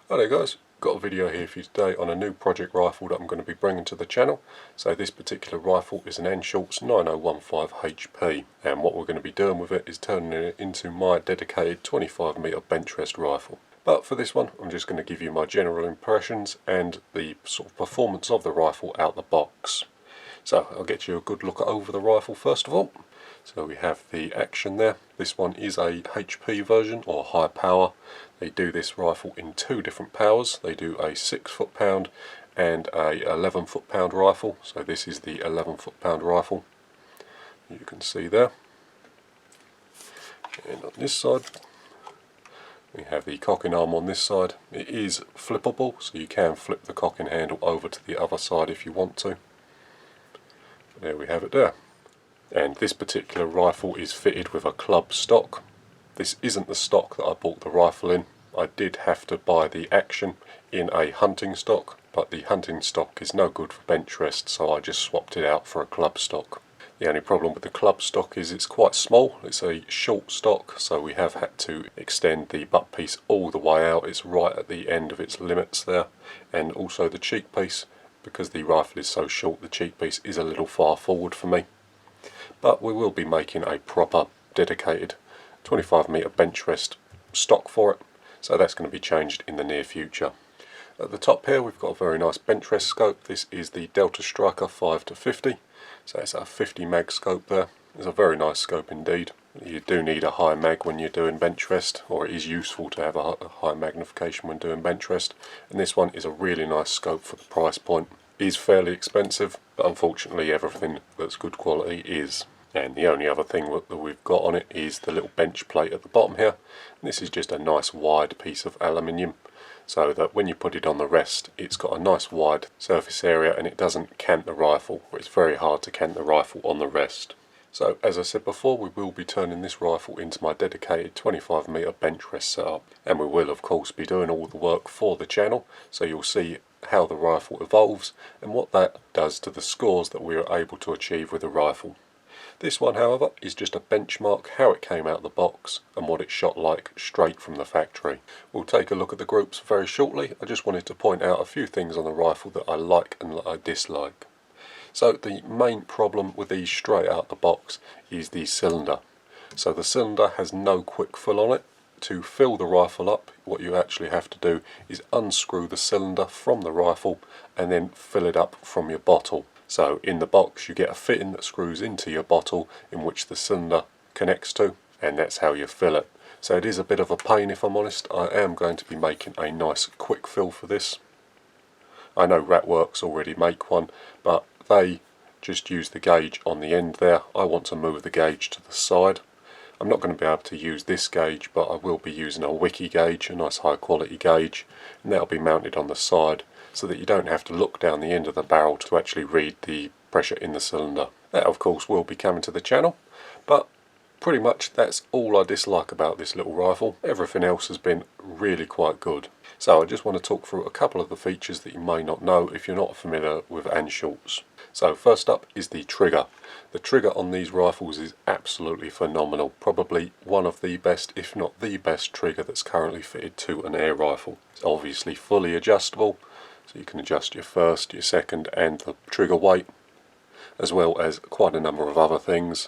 Hi there guys, got a video here for you today on a new project rifle that I'm going to be bringing to the channel. So this particular rifle is an Anschutz 9015 HP, and what we're going to be doing with it is turning it into my dedicated 25mm bench rest rifle. But for this one I'm just going to give you my general impressions and the sort of performance of the rifle out the box. So I'll get you a good look over the rifle first of all. So we have the action there. This one is a HP version, or high power. They do this rifle in two different powers. They do a 6 foot-pound and a 11 foot-pound rifle. So this is the 11 foot-pound rifle. You can see there. And on this side we have the cocking arm on this side. It is flippable, so you can flip the cocking handle over to the other side if you want to. But there we have it there. And this particular rifle is fitted with a club stock. This isn't the stock that I bought the rifle in. I did have to buy the action in a hunting stock, but the hunting stock is no good for bench rest, so I just swapped it out for a club stock. The only problem with the club stock is it's quite small. It's a short stock, so we have had to extend the butt piece all the way out. It's right at the end of its limits there. And also the cheek piece, because the rifle is so short, the cheek piece is a little far forward for me. But we will be making a proper dedicated 25mm bench rest stock for it, so that's going to be changed in the near future. At the top here we've got a very nice bench rest scope. This is the Delta Striker 5-50, so it's a 50 mag scope there. It's a very nice scope indeed. You do need a high mag when you're doing bench rest, or it is useful to have a high magnification when doing bench rest, and this one is a really nice scope for the price point. It is fairly expensive, but unfortunately everything that's good quality is. And the only other thing that we've got on it is the little bench plate at the bottom here. And this is just a nice wide piece of aluminium, so that when you put it on the rest it's got a nice wide surface area and it doesn't cant the rifle. It's very hard to cant the rifle on the rest. So as I said before, we will be turning this rifle into my dedicated 25mm bench rest setup, and we will of course be doing all the work for the channel, so you'll see how the rifle evolves and what that does to the scores that we are able to achieve with the rifle. This one, however, is just a benchmark, how it came out of the box and what it shot like straight from the factory. We'll take a look at the groups very shortly. I just wanted to point out a few things on the rifle that I like and that I dislike. So the main problem with these straight out the box is the cylinder. So the cylinder has no quick fill on it. To fill the rifle up, what you actually have to do is unscrew the cylinder from the rifle and then fill it up from your bottle. So in the box you get a fitting that screws into your bottle in which the cylinder connects to, and that's how you fill it. So it is a bit of a pain, if I'm honest. I am going to be making a nice quick fill for this. I know Ratworks already make one, but they just use the gauge on the end there. I want to move the gauge to the side. I'm not going to be able to use this gauge, but I will be using a wiki gauge, a nice high quality gauge, and that'll be mounted on the side so that you don't have to look down the end of the barrel to actually read the pressure in the cylinder. That of course will be coming to the channel, but pretty much that's all I dislike about this little rifle. Everything else has been really quite good. So I just want to talk through a couple of the features that you may not know if you're not familiar with Anschutz. So first up is the trigger. The trigger on these rifles is absolutely phenomenal. Probably one of the best, if not the best, trigger that's currently fitted to an air rifle. It's obviously fully adjustable, so you can adjust your first, your second and the trigger weight, as well as quite a number of other things.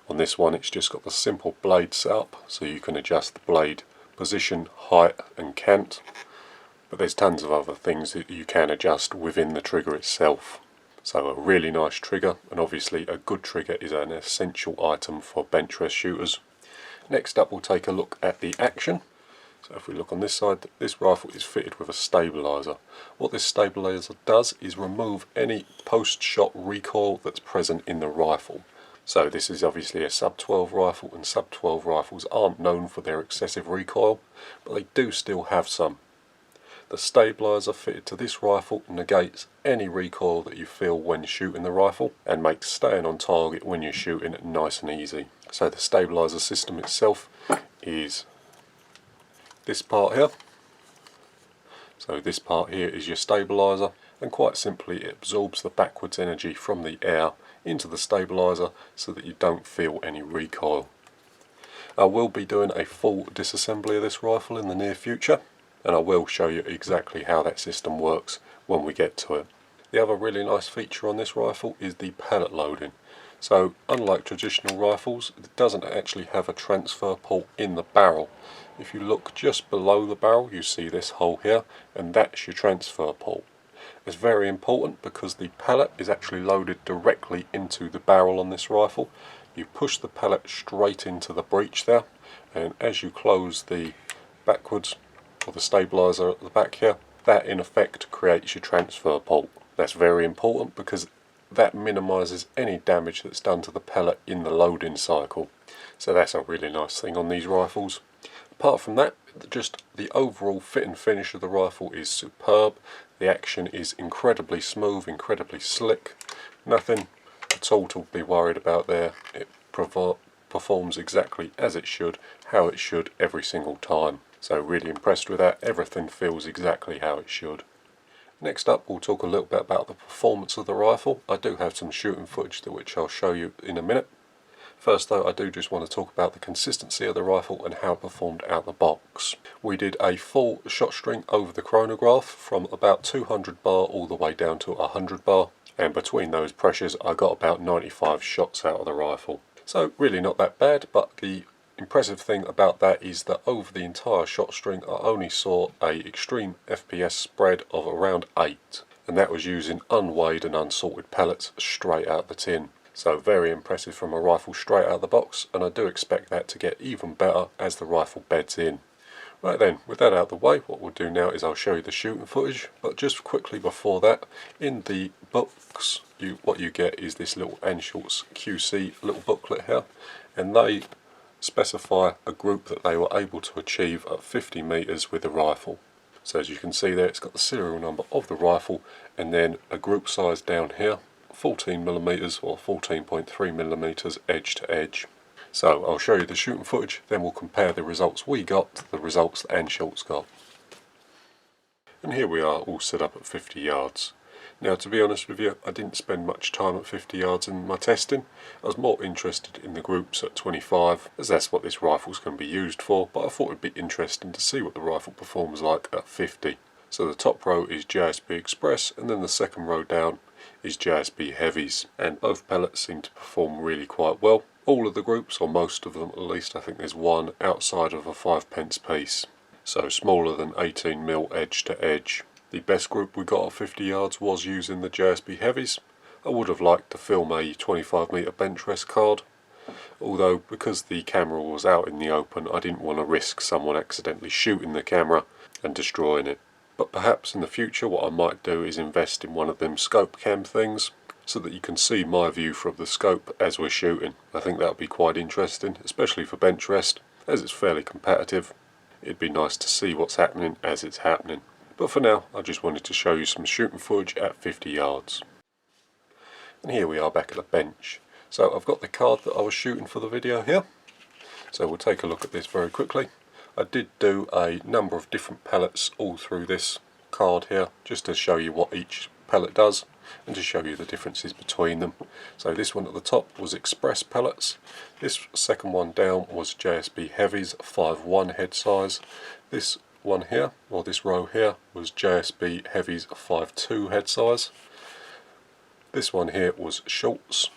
On this one it's just got the simple blade setup, so you can adjust the blade position, height and cant, but there's tons of other things that you can adjust within the trigger itself. So a really nice trigger, and obviously a good trigger is an essential item for bench rest shooters. Next up we'll take a look at the action. So if we look on this side, this rifle is fitted with a stabilizer. What this stabilizer does is remove any post-shot recoil that's present in the rifle. So this is obviously a sub-12 rifle, and sub-12 rifles aren't known for their excessive recoil, but they do still have some. The stabilizer fitted to this rifle negates any recoil that you feel when shooting the rifle and makes staying on target when you're shooting nice and easy. So the stabilizer system itself is this part here. So this part here is your stabilizer, and quite simply it absorbs the backwards energy from the air into the stabilizer so that you don't feel any recoil. I will be doing a full disassembly of this rifle in the near future, and I will show you exactly how that system works when we get to it. The other really nice feature on this rifle is the pellet loading. So unlike traditional rifles, it doesn't actually have a transfer port in the barrel. If you look just below the barrel, you see this hole here, and that's your transfer port. It's very important because the pellet is actually loaded directly into the barrel on this rifle. You push the pellet straight into the breech there, and as you close the backwards, or the stabilizer at the back here, that in effect creates your transfer port. That's very important because that minimises any damage that's done to the pellet in the loading cycle. So that's a really nice thing on these rifles. Apart from that, just the overall fit and finish of the rifle is superb. The action is incredibly smooth, incredibly slick. Nothing at all to be worried about there. It performs exactly as it should, how it should every single time. So really impressed with that. Everything feels exactly how it should. Next up, we'll talk a little bit about the performance of the rifle. I do have some shooting footage which I'll show you in a minute. First though, I do just want to talk about the consistency of the rifle and how it performed out the box. We did a full shot string over the chronograph from about 200 bar all the way down to 100 bar, and between those pressures I got about 95 shots out of the rifle. So really not that bad, but the impressive thing about that is that over the entire shot string I only saw a extreme FPS spread of around 8, and that was using unweighed and unsalted pellets straight out the tin. So very impressive from a rifle straight out of the box, and I do expect that to get even better as the rifle beds in. Right then, with that out of the way, what we'll do now is I'll show you the shooting footage, but just quickly before that, in the books what you get is this little Anschutz QC little booklet here, and they specify a group that they were able to achieve at 50 meters with the rifle. So as you can see there, it's got the serial number of the rifle and then a group size down here, 14mm or 14.3mm edge to edge. So I'll show you the shooting footage, then we'll compare the results we got to the results that Anschutz got. And here we are all set up at 50 yards. Now to be honest with you, I didn't spend much time at 50 yards in my testing. I was more interested in the groups at 25, as that's what this rifle's going to be used for, but I thought it'd be interesting to see what the rifle performs like at 50. So the top row is JSB Express, and then the second row down is JSB Heavies, and both pellets seem to perform really quite well. All of the groups, or most of them at least, I think there's one outside of a 5p piece, so smaller than 18mm edge to edge. The best group we got at 50 yards was using the JSB Heavies. I would have liked to film a 25m bench rest card, although because the camera was out in the open I didn't want to risk someone accidentally shooting the camera and destroying it. But perhaps in the future what I might do is invest in one of them scope cam things, so that you can see my view from the scope as we're shooting. I think that would be quite interesting, especially for bench rest, as it's fairly competitive. It'd be nice to see what's happening as it's happening. But for now, I just wanted to show you some shooting footage at 50 yards. And here we are back at the bench. So I've got the card that I was shooting for the video here. So we'll take a look at this very quickly. I did do a number of different pellets all through this card here, just to show you what each pellet does and to show you the differences between them. So this one at the top was Express pellets. This second one down was JSB Heavies 5.1 head size. This one here, or this row here, was JSB Heavies 5.2 head size. This one here was Schultz,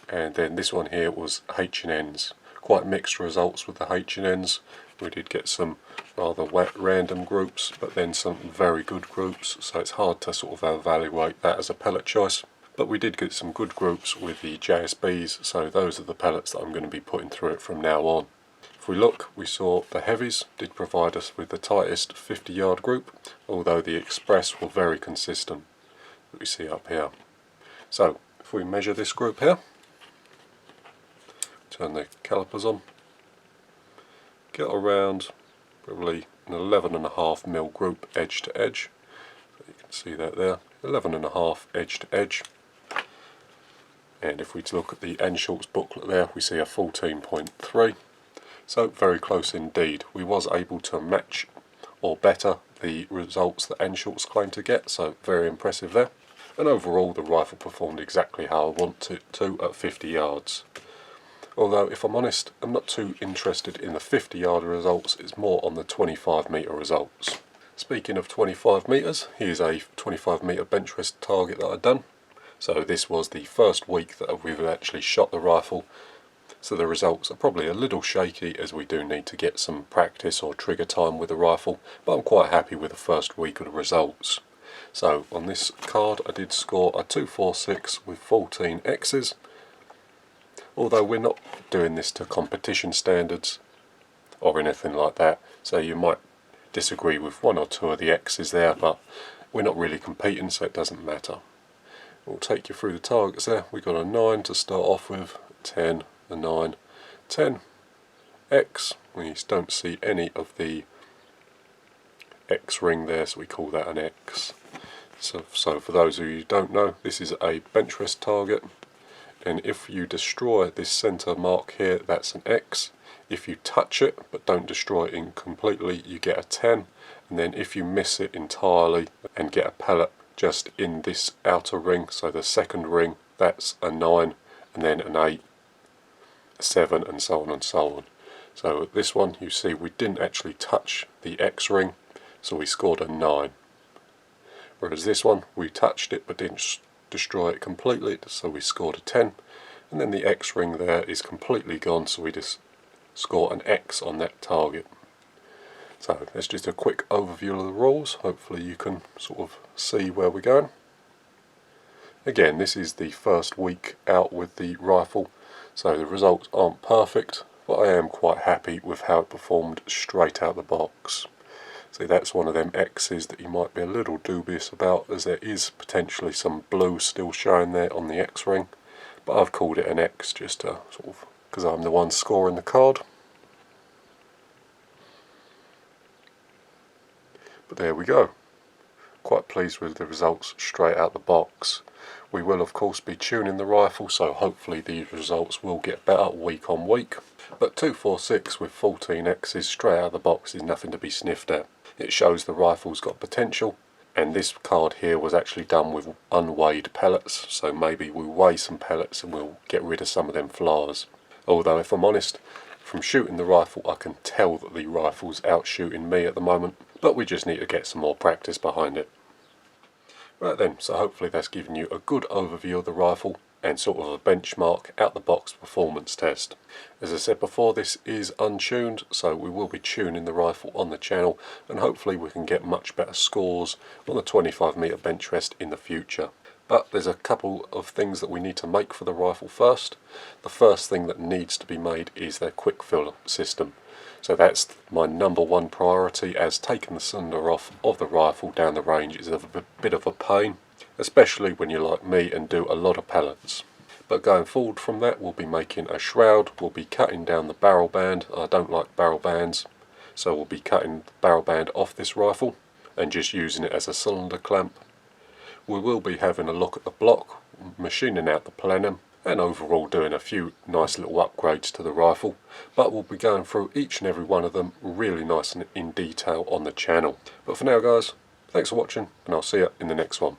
and then this one here was H&N's. Quite mixed results with the H&N's. We did get some rather random groups, but then some very good groups, so it's hard to sort of evaluate that as a pellet choice. But we did get some good groups with the JSBs, so those are the pellets that I'm going to be putting through it from now on. If we look, we saw the Heavies did provide us with the tightest 50 yard group, although the Express were very consistent, that we see up here. So if we measure this group here, turn the calipers on, get around probably an 11.5mm group edge to edge. So you can see that there, 11.5 edge to edge. And if we look at the Anschutz booklet there, we see a 14.3. So very close indeed. We was able to match or better the results that Anschutz claimed to get, so very impressive there. And overall the rifle performed exactly how I want it to at 50 yards. Although if I'm honest, I'm not too interested in the 50 yard results, it's more on the 25 metre results. Speaking of 25 metres, here's a 25 metre bench rest target that I've done. So this was the first week that we've actually shot the rifle, so the results are probably a little shaky as we do need to get some practice or trigger time with the rifle, but I'm quite happy with the first week of the results. So on this card I did score a 246 with 14 X's, although we're not doing this to competition standards or anything like that, so you might disagree with one or two of the X's there, but we're not really competing, so it doesn't matter. We'll take you through the targets there. We got a 9 to start off with, 10, a 9, 10, X. We don't see any of the X ring there, so we call that an X. So for those of you who don't know, this is a bench rest target, and if you destroy this centre mark here, that's an X. If you touch it but don't destroy it completely, you get a 10, and then if you miss it entirely and get a pellet just in this outer ring, so the second ring, that's a 9, and then an 8, a 7, and so on and so on. So this one, you see we didn't actually touch the X ring, so we scored a 9. Whereas this one, we touched it but didn't destroy it completely, so we scored a 10. And then the X ring there is completely gone, so we just score an X on that target. So that's just a quick overview of the rules. Hopefully you can sort of see where we're going. Again, this is the first week out with the rifle, so the results aren't perfect, but I am quite happy with how it performed straight out the box. See, that's one of them X's that you might be a little dubious about, as there is potentially some blue still showing there on the X ring, but I've called it an X just to sort of, because I'm the one scoring the card. But there we go. Quite pleased with the results straight out the box. We will of course be tuning the rifle, so hopefully these results will get better week on week. But 246 with 14 X's straight out of the box is nothing to be sniffed at. It shows the rifle's got potential, and this card here was actually done with unweighed pellets, so maybe we'll weigh some pellets and we'll get rid of some of them flowers. Although if I'm honest, from shooting the rifle I can tell that the rifle's out shooting me at the moment, but we just need to get some more practice behind it. Right then, so hopefully that's given you a good overview of the rifle and sort of a benchmark out the box performance test. As I said before, this is untuned, so we will be tuning the rifle on the channel, and hopefully we can get much better scores on the 25 metre bench rest in the future. But there's a couple of things that we need to make for the rifle first. The first thing that needs to be made is their quick fill system. So that's my number one priority, as taking the cylinder off of the rifle down the range is a bit of a pain, especially when you're like me and do a lot of pellets. But going forward from that, we'll be making a shroud, we'll be cutting down the barrel band. I don't like barrel bands, so we'll be cutting the barrel band off this rifle and just using it as a cylinder clamp. We will be having a look at the block, machining out the plenum, and overall doing a few nice little upgrades to the rifle, but we'll be going through each and every one of them really nice and in detail on the channel. But for now guys, thanks for watching, and I'll see you in the next one.